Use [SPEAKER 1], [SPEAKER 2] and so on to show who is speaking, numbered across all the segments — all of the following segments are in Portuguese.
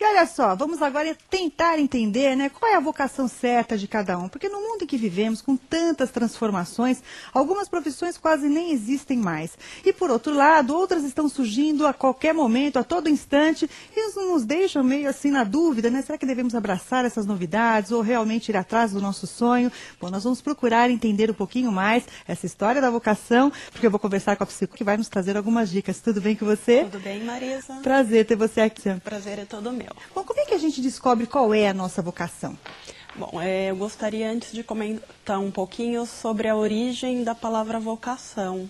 [SPEAKER 1] E olha só, vamos agora tentar entender, né, qual é a vocação certa de cada um. Porque no mundo em que vivemos, com tantas transformações, algumas profissões quase nem existem mais. E por outro lado, outras estão surgindo a qualquer momento, a todo instante, e isso nos deixa meio assim na dúvida, né? Será que devemos abraçar essas novidades ou realmente ir atrás do nosso sonho? Bom, nós vamos procurar entender um pouquinho mais essa história da vocação, porque eu vou conversar com a psicóloga que vai nos trazer algumas dicas. Tudo bem com você?
[SPEAKER 2] Tudo bem, Marisa?
[SPEAKER 1] Prazer ter você aqui.
[SPEAKER 2] Prazer é todo meu.
[SPEAKER 1] Bom, como é que a gente descobre qual é a nossa vocação?
[SPEAKER 2] Bom, eu gostaria antes de comentar um pouquinho sobre a origem da palavra vocação,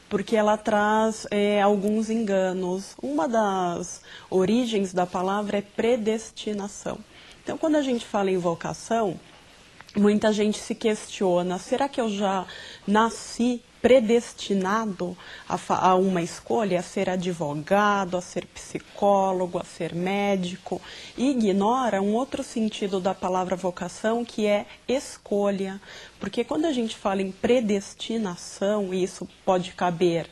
[SPEAKER 2] porque ela traz alguns enganos. Uma das origens da palavra é predestinação. Então, quando a gente fala em vocação, muita gente se questiona, será que eu já nasci predestinado a uma escolha, a ser advogado, a ser psicólogo, a ser médico, e ignora um outro sentido da palavra vocação, que é escolha. Porque quando a gente fala em predestinação, e isso pode caber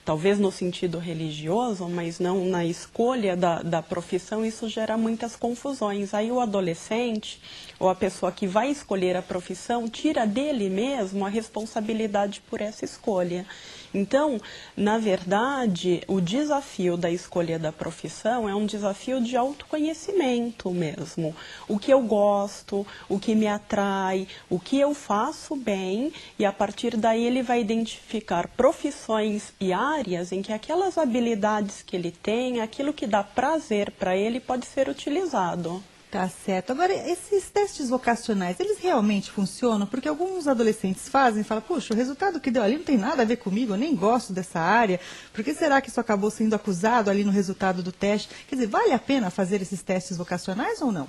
[SPEAKER 2] talvez no sentido religioso, mas não na escolha da profissão, isso gera muitas confusões. Aí o adolescente, ou a pessoa que vai escolher a profissão, tira dele mesmo a responsabilidade por essa escolha. Então, na verdade, o desafio da escolha da profissão é um desafio de autoconhecimento mesmo. O que eu gosto, o que me atrai, o que eu faço bem, e a partir daí ele vai identificar profissões e áreas em que aquelas habilidades que ele tem, aquilo que dá prazer para ele, pode ser utilizado.
[SPEAKER 1] Tá certo. Agora, esses testes vocacionais, eles realmente funcionam? Porque alguns adolescentes fazem e falam, puxa, o resultado que deu ali não tem nada a ver comigo, eu nem gosto dessa área. Por que será que isso acabou sendo acusado ali no resultado do teste? Quer dizer, vale a pena fazer esses testes vocacionais ou não?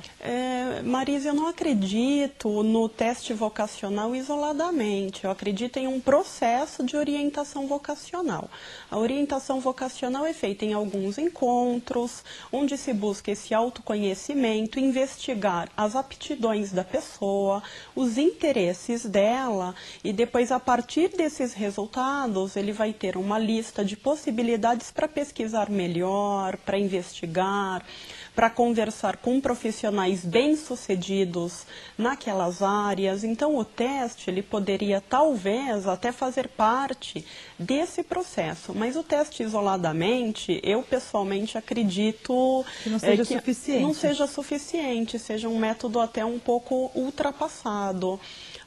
[SPEAKER 2] Marisa, eu não acredito no teste vocacional isoladamente. Eu acredito em um processo de orientação vocacional. A orientação vocacional é feita em alguns encontros, onde se busca esse autoconhecimento, investigar as aptidões da pessoa, os interesses dela, e depois, a partir desses resultados, ele vai ter uma lista de possibilidades para pesquisar melhor, para investigar, para conversar com profissionais bem-sucedidos naquelas áreas. Então, o teste, ele poderia talvez até fazer parte desse processo, mas o teste isoladamente, eu pessoalmente acredito
[SPEAKER 1] que não seja suficiente.
[SPEAKER 2] Não seja suficiente, seja um método até um pouco ultrapassado.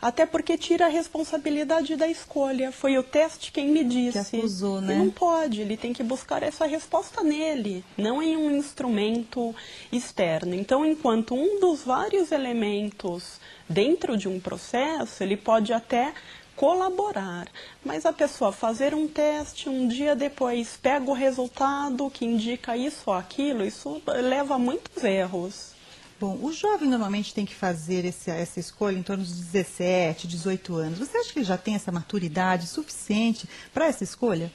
[SPEAKER 2] Até porque tira a responsabilidade da escolha. Foi o teste quem me disse.
[SPEAKER 1] Que acusou, né?
[SPEAKER 2] E não pode, ele tem que buscar essa resposta nele, não em um instrumento externo. Então, enquanto um dos vários elementos dentro de um processo, ele pode até colaborar, mas a pessoa fazer um teste, um dia depois pega o resultado que indica isso ou aquilo, isso leva a muitos erros.
[SPEAKER 1] Bom, o jovem normalmente tem que fazer essa escolha em torno dos 17, 18 anos. Você acha que ele já tem essa maturidade suficiente para essa escolha?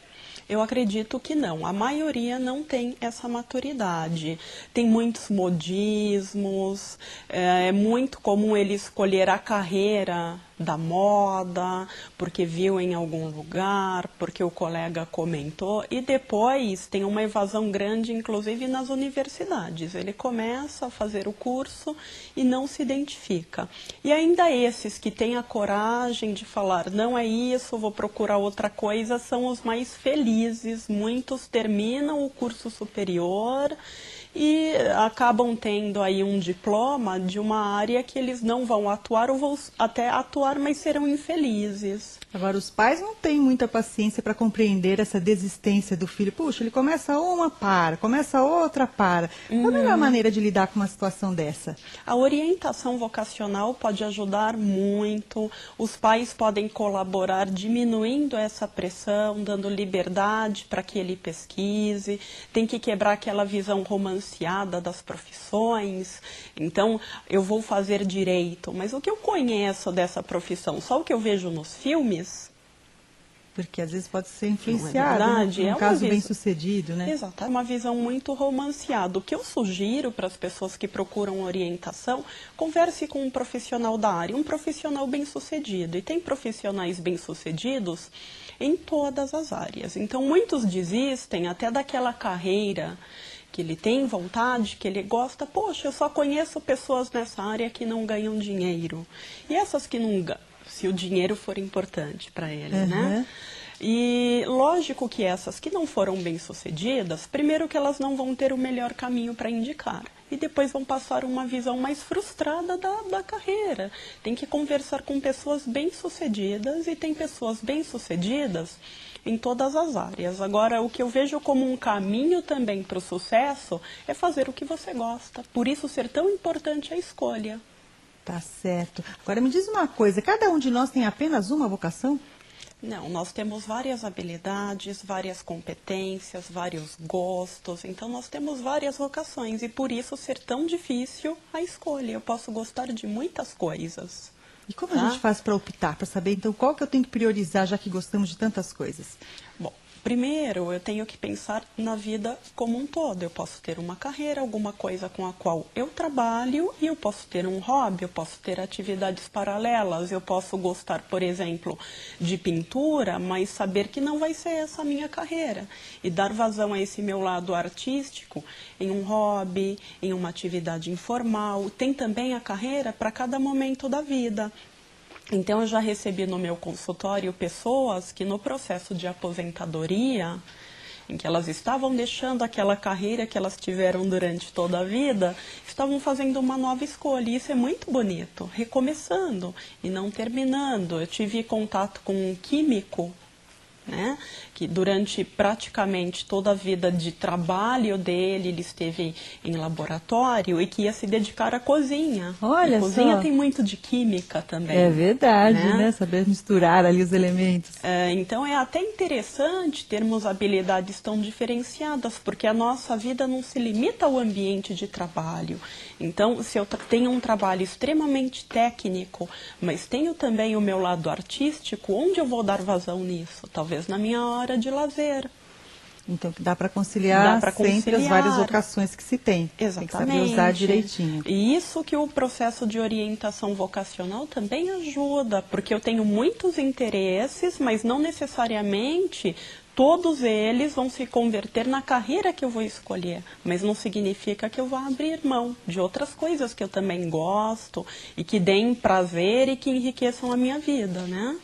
[SPEAKER 2] Eu acredito que não. A maioria não tem essa maturidade. Tem muitos modismos, é muito comum ele escolher a carreira da moda, porque viu em algum lugar, porque o colega comentou, e depois tem uma evasão grande, inclusive nas universidades. Ele começa a fazer o curso e não se identifica. E ainda esses que têm a coragem de falar, não é isso, vou procurar outra coisa, são os mais felizes. Muitos terminam o curso superior e acabam tendo aí um diploma de uma área que eles não vão atuar ou vão até atuar, mas serão infelizes.
[SPEAKER 1] Agora, os pais não têm muita paciência para compreender essa desistência do filho. Puxa, ele começa uma, para, começa outra, para. Qual a melhor maneira de lidar com uma situação dessa?
[SPEAKER 2] A orientação vocacional pode ajudar muito, os pais podem colaborar diminuindo essa pressão, dando liberdade para que ele pesquise, tem que quebrar aquela visão romanceada das profissões. Então, eu vou fazer direito, mas o que eu conheço dessa profissão? Só o que eu vejo nos filmes?
[SPEAKER 1] Porque às vezes pode ser influenciado, um caso bem sucedido, né?
[SPEAKER 2] Exato, é uma visão muito romanceada. O que eu sugiro para as pessoas que procuram orientação, converse com um profissional da área, um profissional bem sucedido. E tem profissionais bem sucedidos em todas as áreas. Então, muitos desistem até daquela carreira que ele tem vontade, que ele gosta. Poxa, eu só conheço pessoas nessa área que não ganham dinheiro. E essas que não ganham, se o dinheiro for importante para ele, né? E lógico que essas que não foram bem-sucedidas, primeiro que elas não vão ter o melhor caminho para indicar. E depois vão passar uma visão mais frustrada da carreira. Tem que conversar com pessoas bem-sucedidas e tem pessoas bem-sucedidas em todas as áreas. Agora, o que eu vejo como um caminho também para o sucesso é fazer o que você gosta. Por isso ser tão importante a escolha.
[SPEAKER 1] Tá certo. Agora me diz uma coisa, cada um de nós tem apenas uma vocação?
[SPEAKER 2] Não, nós temos várias habilidades, várias competências, vários gostos, então nós temos várias vocações e por isso ser tão difícil a escolha. Eu posso gostar de muitas coisas.
[SPEAKER 1] E como a gente faz para optar, para saber então qual que eu tenho que priorizar, já que gostamos de tantas coisas?
[SPEAKER 2] Bom, primeiro eu tenho que pensar na vida como um todo. Eu posso ter uma carreira, alguma coisa com a qual eu trabalho e eu posso ter um hobby, eu posso ter atividades paralelas, eu posso gostar, por exemplo, de pintura, mas saber que não vai ser essa a minha carreira. E dar vazão a esse meu lado artístico em um hobby, em uma atividade informal. Tem também a carreira para cada momento da vida. Então, eu já recebi no meu consultório pessoas que no processo de aposentadoria, em que elas estavam deixando aquela carreira que elas tiveram durante toda a vida, estavam fazendo uma nova escolha. E isso é muito bonito, recomeçando e não terminando. Eu tive contato com um químico, né, que durante praticamente toda a vida de trabalho dele, ele esteve em laboratório e que ia se dedicar à cozinha.
[SPEAKER 1] Olha
[SPEAKER 2] a cozinha
[SPEAKER 1] só.
[SPEAKER 2] tem muito de química também.
[SPEAKER 1] É verdade,
[SPEAKER 2] né?
[SPEAKER 1] Saber misturar ali os elementos.
[SPEAKER 2] Então é até interessante termos habilidades tão diferenciadas, porque a nossa vida não se limita ao ambiente de trabalho. Então, se eu tenho um trabalho extremamente técnico, mas tenho também o meu lado artístico, onde eu vou dar vazão nisso? Talvez na minha hora de lazer.
[SPEAKER 1] Então, dá para conciliar sempre as várias vocações que se tem.
[SPEAKER 2] Exatamente.
[SPEAKER 1] Tem que saber usar direitinho.
[SPEAKER 2] E isso que o processo de orientação vocacional também ajuda, porque eu tenho muitos interesses, mas não necessariamente todos eles vão se converter na carreira que eu vou escolher. Mas não significa que eu vá abrir mão de outras coisas que eu também gosto e que deem prazer e que enriqueçam a minha vida, né?